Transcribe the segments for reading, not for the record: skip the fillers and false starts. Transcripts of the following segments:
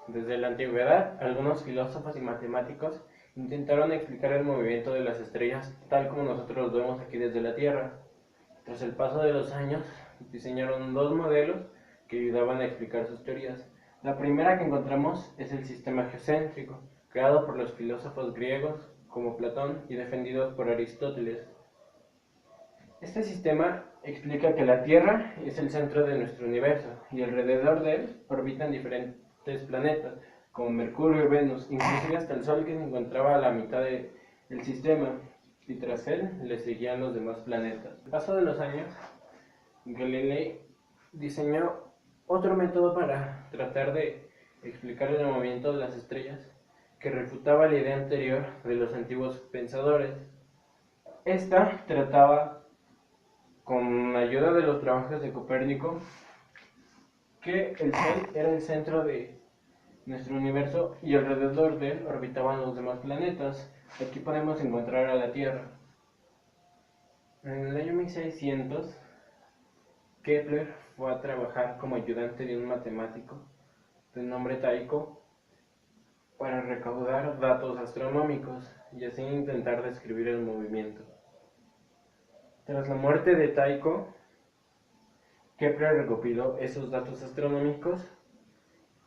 Desde la antigüedad, algunos filósofos y matemáticos intentaron explicar el movimiento de las estrellas tal como nosotros lo vemos aquí desde la Tierra. Tras el paso de los años, diseñaron dos modelos que ayudaban a explicar sus teorías. La primera que encontramos es el sistema geocéntrico, creado por los filósofos griegos como Platón y defendido por Aristóteles. Este sistema explica que la Tierra es el centro de nuestro universo y alrededor de él orbitan diferentes planetas, como Mercurio y Venus, inclusive hasta el Sol, que se encontraba a la mitad del sistema, y tras él le seguían los demás planetas. Al paso de los años, Galilei diseñó otro método para tratar de explicar el movimiento de las estrellas que refutaba la idea anterior de los antiguos pensadores. Esta trataba, con ayuda de los trabajos de Copérnico, que el Sol era el centro de nuestro universo y alrededor de él orbitaban los demás planetas. Aquí podemos encontrar a la Tierra. En el año 1600, Kepler fue a trabajar como ayudante de un matemático de nombre Tycho para recaudar datos astronómicos y así intentar describir el movimiento. Tras la muerte de Tycho, Kepler recopiló esos datos astronómicos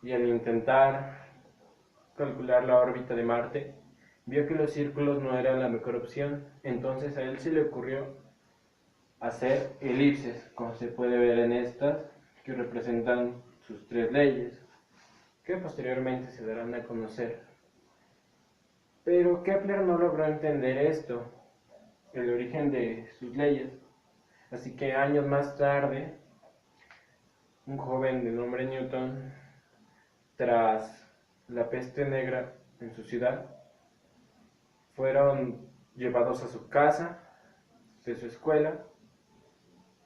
y al intentar calcular la órbita de Marte, vio que los círculos no eran la mejor opción, entonces a él se le ocurrió hacer elipses, como se puede ver en estas, que representan sus tres leyes, que posteriormente se darán a conocer. Pero Kepler no logró entender esto, el origen de sus leyes, así que años más tarde, un joven de nombre Newton, tras la peste negra en su ciudad, fueron llevados a su casa, de su escuela,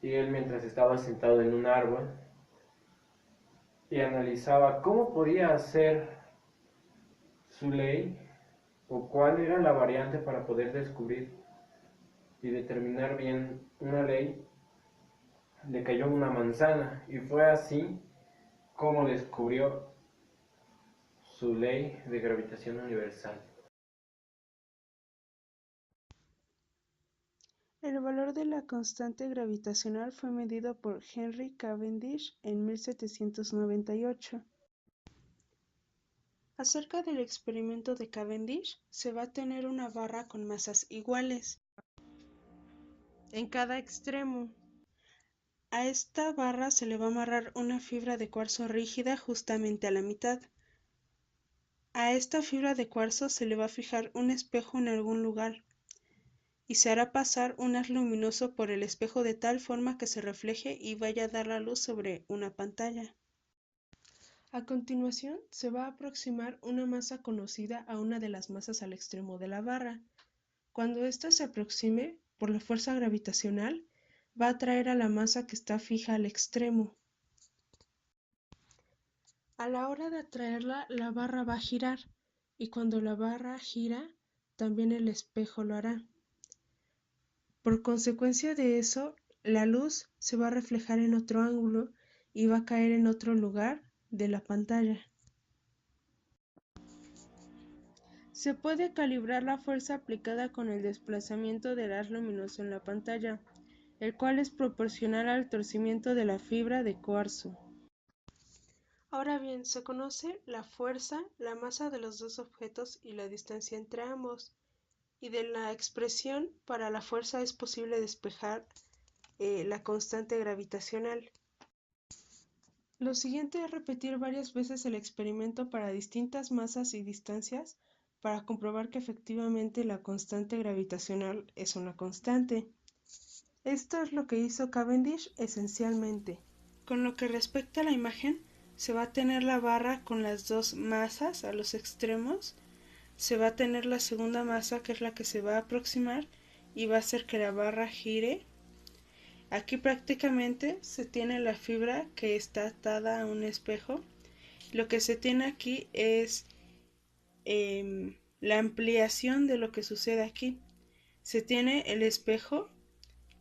y él, mientras estaba sentado en un árbol y analizaba cómo podía hacer su ley o cuál era la variante para poder descubrir y determinar bien una ley, le cayó una manzana y fue así como descubrió su ley de gravitación universal. El valor de la constante gravitacional fue medido por Henry Cavendish en 1798. Acerca del experimento de Cavendish, se va a tener una barra con masas iguales en cada extremo. A esta barra se le va a amarrar una fibra de cuarzo rígida justamente a la mitad. A esta fibra de cuarzo se le va a fijar un espejo en algún lugar y se hará pasar un haz luminoso por el espejo de tal forma que se refleje y vaya a dar la luz sobre una pantalla. A continuación, se va a aproximar una masa conocida a una de las masas al extremo de la barra. Cuando ésta se aproxime, por la fuerza gravitacional, va a atraer a la masa que está fija al extremo. A la hora de atraerla, la barra va a girar, y cuando la barra gira, también el espejo lo hará. Por consecuencia de eso, la luz se va a reflejar en otro ángulo y va a caer en otro lugar de la pantalla. Se puede calibrar la fuerza aplicada con el desplazamiento del haz luminoso en la pantalla, el cual es proporcional al torcimiento de la fibra de cuarzo. Ahora bien, se conoce la fuerza, la masa de los dos objetos y la distancia entre ambos, y de la expresión para la fuerza es posible despejar la constante gravitacional. Lo siguiente es repetir varias veces el experimento para distintas masas y distancias para comprobar que efectivamente la constante gravitacional es una constante. Esto es lo que hizo Cavendish esencialmente. Con lo que respecta a la imagen, se va a tener la barra con las dos masas a los extremos, se va a tener la segunda masa que es la que se va a aproximar y va a hacer que la barra gire. Aquí prácticamente se tiene la fibra que está atada a un espejo. Lo que se tiene aquí es la ampliación de lo que sucede aquí. Se tiene el espejo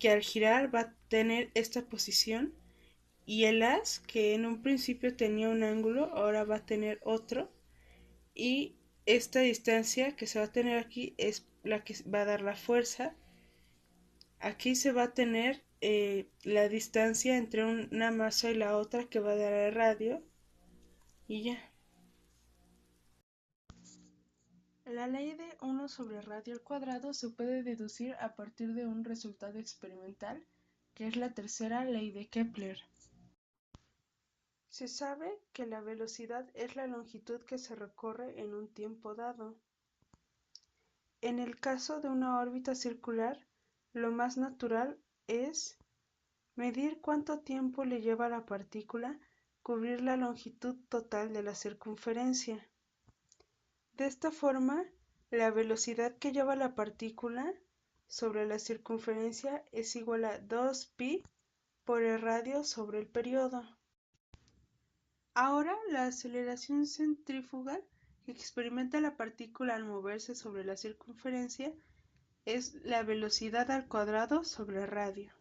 que al girar va a tener esta posición, y el haz, que en un principio tenía un ángulo, ahora va a tener otro, y esta distancia que se va a tener aquí es la que va a dar la fuerza. Aquí se va a tener la distancia entre una masa y la otra, que va a dar el radio, y ya. La ley de 1 sobre radio al cuadrado se puede deducir a partir de un resultado experimental, que es la tercera ley de Kepler. Se sabe que la velocidad es la longitud que se recorre en un tiempo dado. En el caso de una órbita circular, lo más natural es medir cuánto tiempo le lleva a la partícula cubrir la longitud total de la circunferencia. De esta forma, la velocidad que lleva la partícula sobre la circunferencia es igual a 2pi por el radio sobre el período. Ahora, la aceleración centrífuga que experimenta la partícula al moverse sobre la circunferencia es la velocidad al cuadrado sobre el radio.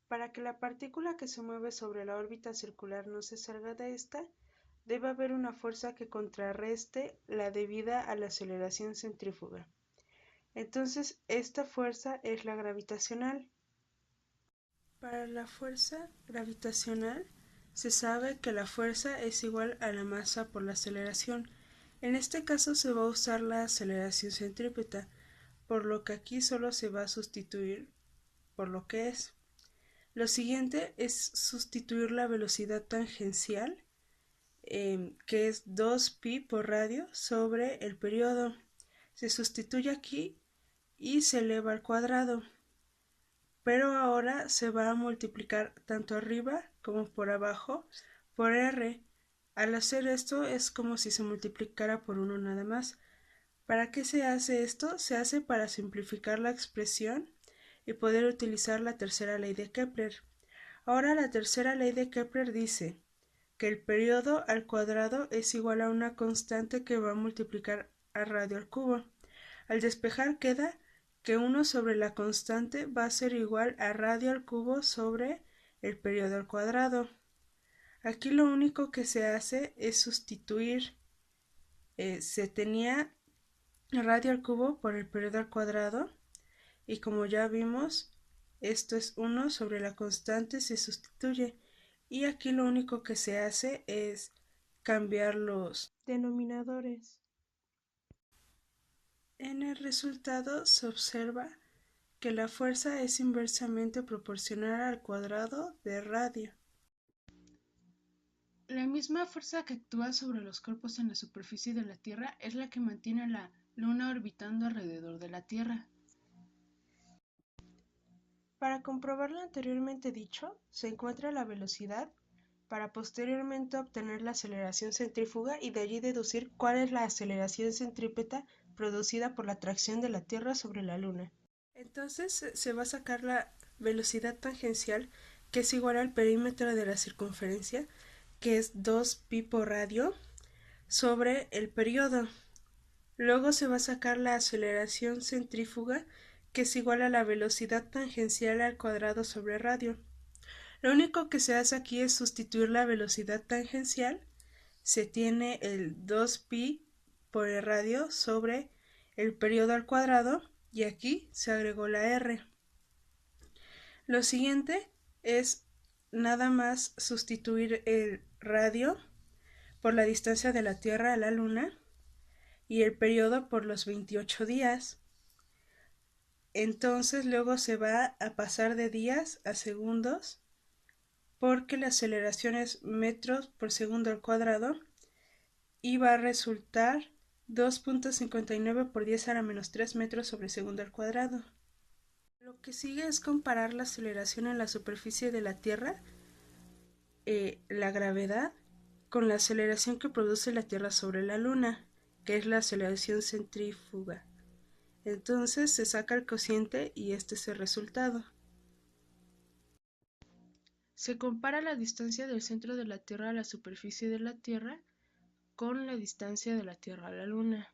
Para que la partícula que se mueve sobre la órbita circular no se salga de esta, debe haber una fuerza que contrarreste la debida a la aceleración centrífuga. Entonces, esta fuerza es la gravitacional. Para la fuerza gravitacional, se sabe que la fuerza es igual a la masa por la aceleración. En este caso se va a usar la aceleración centrípeta, por lo que aquí solo se va a sustituir por lo que es. Lo siguiente es sustituir la velocidad tangencial, que es 2pi por radio sobre el periodo. Se sustituye aquí y se eleva al cuadrado, pero ahora se va a multiplicar tanto arriba como por abajo por r. Al hacer esto es como si se multiplicara por 1 nada más. ¿Para qué se hace esto? Se hace para simplificar la expresión y poder utilizar la tercera ley de Kepler. Ahora la tercera ley de Kepler dice que el periodo al cuadrado es igual a una constante que va a multiplicar a radio al cubo. Al despejar queda que 1 sobre la constante va a ser igual a radio al cubo sobre el periodo al cuadrado. Aquí lo único que se hace es sustituir, se tenía radio al cubo por el periodo al cuadrado, y como ya vimos, esto es 1 sobre la constante, se sustituye, y aquí lo único que se hace es cambiar los denominadores. En el resultado se observa que la fuerza es inversamente proporcional al cuadrado de radio. La misma fuerza que actúa sobre los cuerpos en la superficie de la Tierra es la que mantiene a la Luna orbitando alrededor de la Tierra. Para comprobar lo anteriormente dicho, se encuentra la velocidad para posteriormente obtener la aceleración centrífuga y de allí deducir cuál es la aceleración centrípeta producida por la atracción de la Tierra sobre la Luna. Entonces se va a sacar la velocidad tangencial, que es igual al perímetro de la circunferencia, que es 2pi por radio, sobre el periodo. Luego se va a sacar la aceleración centrífuga, que es igual a la velocidad tangencial al cuadrado sobre radio. Lo único que se hace aquí es sustituir la velocidad tangencial. Se tiene el 2pi por el radio sobre el periodo al cuadrado, y aquí se agregó la r. Lo siguiente es nada más sustituir el radio por la distancia de la Tierra a la Luna y el periodo por los 28 días. Entonces luego se va a pasar de días a segundos, porque la aceleración es metros por segundo al cuadrado, y va a resultar 2.59 por 10 a la menos 3 metros sobre segundo al cuadrado. Lo que sigue es comparar la aceleración en la superficie de la Tierra, la gravedad, con la aceleración que produce la Tierra sobre la Luna, que es la aceleración centrífuga. Entonces se saca el cociente y este es el resultado. Se compara la distancia del centro de la Tierra a la superficie de la Tierra con la distancia de la Tierra a la Luna.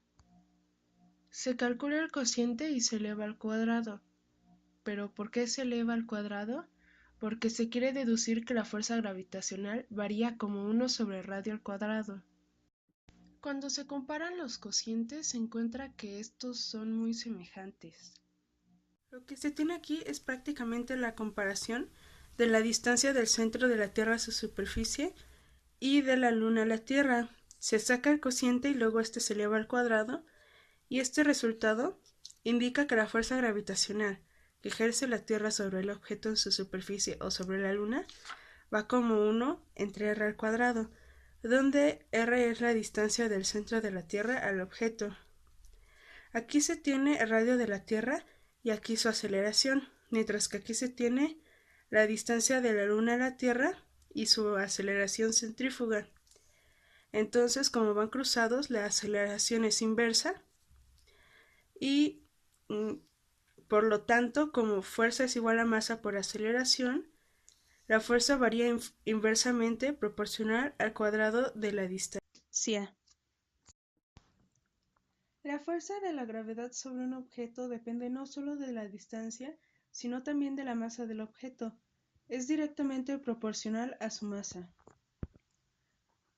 Se calcula el cociente y se eleva al cuadrado. pero ¿por qué se eleva al cuadrado? Porque se quiere deducir que la fuerza gravitacional varía como 1 sobre el radio al cuadrado. Cuando se comparan los cocientes se encuentra que estos son muy semejantes. Lo que se tiene aquí es prácticamente la comparación de la distancia del centro de la Tierra a su superficie y de la Luna a la Tierra. Se saca el cociente y luego este se eleva al cuadrado, y este resultado indica que la fuerza gravitacional que ejerce la Tierra sobre el objeto en su superficie o sobre la Luna va como 1 entre r al cuadrado, donde r es la distancia del centro de la Tierra al objeto. Aquí se tiene el radio de la Tierra y aquí su aceleración, mientras que aquí se tiene la distancia de la Luna a la Tierra y su aceleración centrífuga. Entonces, como van cruzados, la aceleración es inversa y por lo tanto, como fuerza es igual a masa por aceleración, la fuerza varía inversamente proporcional al cuadrado de la distancia. La fuerza de la gravedad sobre un objeto depende no solo de la distancia, sino también de la masa del objeto. Es directamente proporcional a su masa.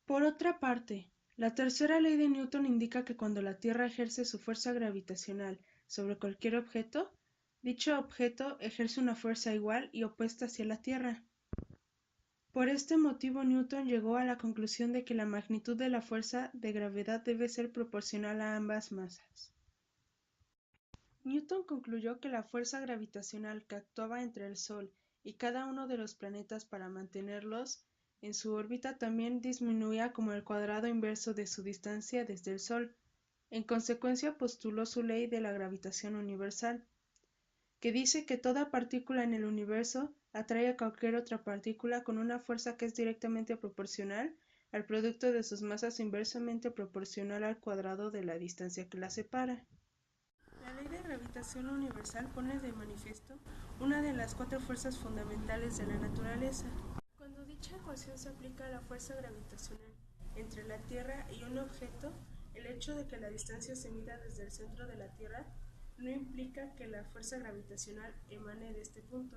Por otra parte, la tercera ley de Newton indica que cuando la Tierra ejerce su fuerza gravitacional sobre cualquier objeto, dicho objeto ejerce una fuerza igual y opuesta hacia la Tierra. Por este motivo Newton llegó a la conclusión de que la magnitud de la fuerza de gravedad debe ser proporcional a ambas masas. Newton concluyó que la fuerza gravitacional que actuaba entre el Sol y cada uno de los planetas para mantenerlos en su órbita también disminuía como el cuadrado inverso de su distancia desde el Sol. En consecuencia postuló su ley de la gravitación universal, que dice que toda partícula en el universo atrae a cualquier otra partícula con una fuerza que es directamente proporcional al producto de sus masas inversamente proporcional al cuadrado de la distancia que las separa. La ley de gravitación universal pone de manifiesto una de las 4 fuerzas fundamentales de la naturaleza. Cuando dicha ecuación se aplica a la fuerza gravitacional entre la Tierra y un objeto, el hecho de que la distancia se mida desde el centro de la Tierra no implica que la fuerza gravitacional emane de este punto.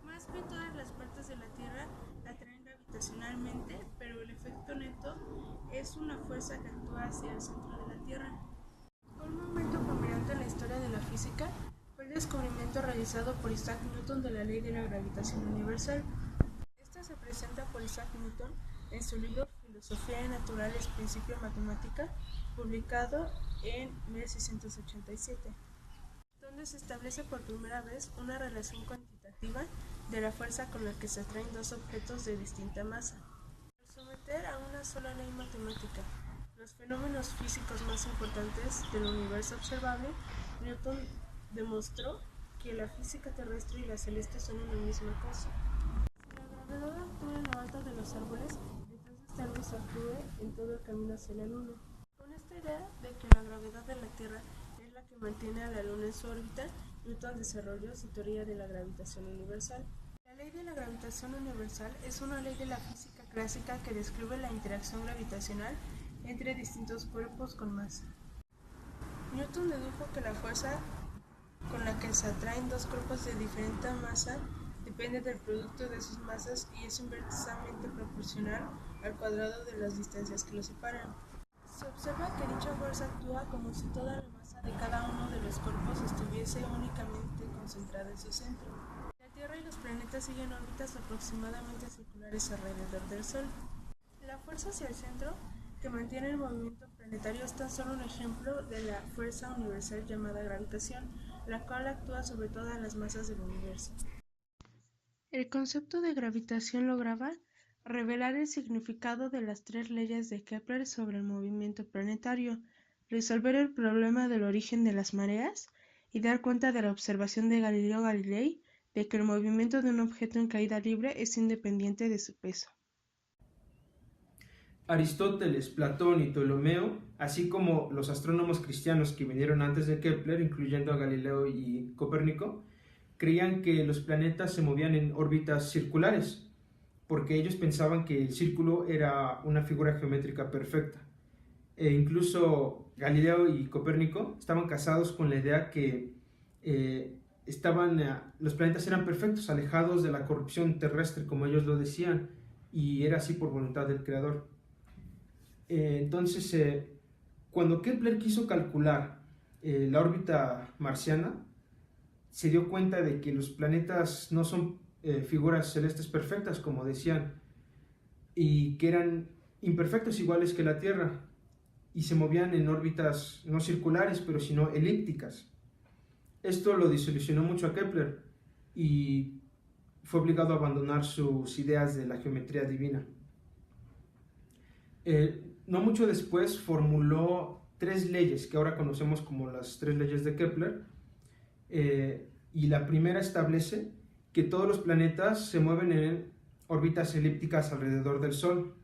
Más bien todas las partes de la Tierra atraen gravitacionalmente, pero el efecto neto es una fuerza que actúa hacia el centro de la Tierra. Un momento culminante en la historia de la física fue el descubrimiento realizado por Isaac Newton de la ley de la gravitación universal. Esta se presenta por Isaac Newton en su libro Filosofía Naturales, Principia Matemática, publicado en 1687, donde se establece por primera vez una relación cuantitativa de la fuerza con la que se atraen dos objetos de distinta masa. Al someter a una sola ley matemática los fenómenos físicos más importantes del universo observable, Newton demostró que la física terrestre y la celeste son una misma cosa. Si la gravedad actúa en lo alto de los árboles, entonces tal vez actúe en todo el camino hacia la Luna. Con esta idea de que la gravedad de la Tierra es la que mantiene a la Luna en su órbita, Newton desarrolló su teoría de la gravitación universal. La ley de la gravitación universal es una ley de la física clásica que describe la interacción gravitacional entre distintos cuerpos con masa. Newton dedujo que la fuerza con la que se atraen dos cuerpos de diferente masa depende del producto de sus masas y es inversamente proporcional al cuadrado de las distancias que los separan. Se observa que dicha fuerza actúa como si toda la masa de cada uno de los cuerpos estuviese únicamente concentrada en su centro. La Tierra y los planetas siguen órbitas aproximadamente circulares alrededor del Sol. La fuerza hacia el centro que mantiene el movimiento planetario es tan solo un ejemplo de la fuerza universal llamada gravitación, la cual actúa sobre todas las masas del universo. El concepto de gravitación lograba revelar el significado de las 3 leyes de Kepler sobre el movimiento planetario, resolver el problema del origen de las mareas y dar cuenta de la observación de Galileo Galilei de que el movimiento de un objeto en caída libre es independiente de su peso. Aristóteles, Platón y Ptolomeo, así como los astrónomos cristianos que vinieron antes de Kepler, incluyendo a Galileo y Copérnico, creían que los planetas se movían en órbitas circulares, porque ellos pensaban que el círculo era una figura geométrica perfecta. E incluso Galileo y Copérnico estaban casados con la idea que los planetas eran perfectos, alejados de la corrupción terrestre, como ellos lo decían, y era así por voluntad del Creador. Entonces, cuando Kepler quiso calcular la órbita marciana, se dio cuenta de que los planetas no son figuras celestes perfectas, como decían, y que eran imperfectos iguales que la Tierra, y se movían en órbitas no circulares, pero sino elípticas. Esto lo desilusionó mucho a Kepler y fue obligado a abandonar sus ideas de la geometría divina. No mucho después formuló 3 leyes que ahora conocemos como las 3 leyes de Kepler, y la primera establece que todos los planetas se mueven en órbitas elípticas alrededor del Sol.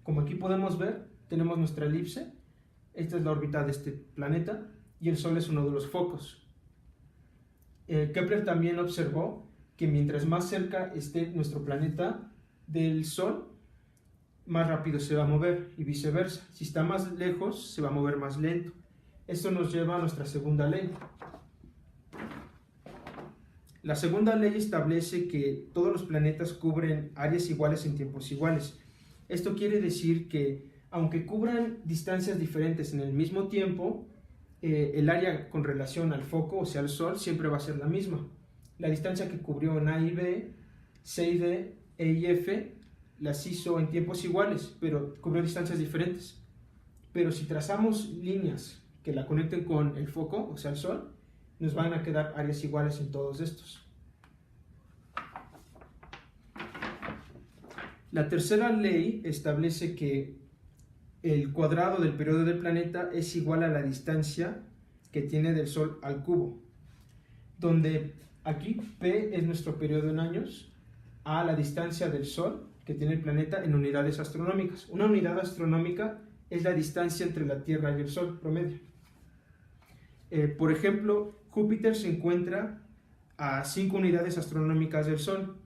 Como aquí podemos ver, tenemos nuestra elipse, esta es la órbita de este planeta y el Sol es uno de los focos. Kepler también observó que mientras más cerca esté nuestro planeta del Sol, más rápido se va a mover y viceversa. Si está más lejos, se va a mover más lento. Esto nos lleva a nuestra segunda ley. La segunda ley establece que todos los planetas cubren áreas iguales en tiempos iguales. Esto quiere decir que, aunque cubran distancias diferentes en el mismo tiempo, el área con relación al foco, o sea, al Sol, siempre va a ser la misma. La distancia que cubrió en A y B, C y D, E y F, las hizo en tiempos iguales, pero cubrió distancias diferentes. Pero si trazamos líneas que la conecten con el foco, o sea, el Sol, nos van a quedar áreas iguales en todos estos. La tercera ley establece que el cuadrado del periodo del planeta es igual a la distancia que tiene del Sol al cubo, donde aquí P es nuestro periodo en años, A la distancia del Sol que tiene el planeta en unidades astronómicas. Una unidad astronómica es la distancia entre la Tierra y el Sol promedio. Por ejemplo, Júpiter se encuentra a 5 unidades astronómicas del Sol.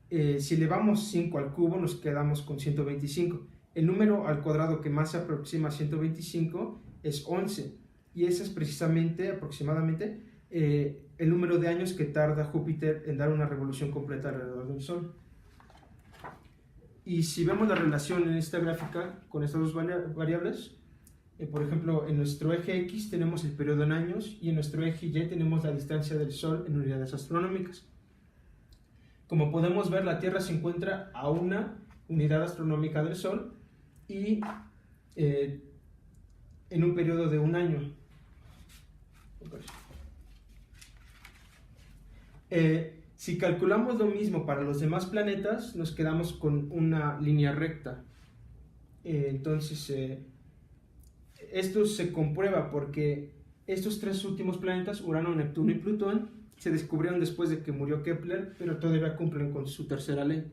Si elevamos 5 al cubo, nos quedamos con 125. El número al cuadrado que más se aproxima a 125 es 11, y ese es precisamente, aproximadamente, el número de años que tarda Júpiter en dar una revolución completa alrededor del Sol. Y si vemos la relación en esta gráfica con estas dos variables, por ejemplo, en nuestro eje X tenemos el periodo en años y en nuestro eje Y tenemos la distancia del Sol en unidades astronómicas. Como podemos ver, la Tierra se encuentra a una unidad astronómica del Sol y en un periodo de un año. Si calculamos lo mismo para los demás planetas, nos quedamos con una línea recta. Entonces, esto se comprueba porque estos 3 últimos planetas, Urano, Neptuno y Plutón, se descubrieron después de que murió Kepler, pero todavía cumplen con su tercera ley.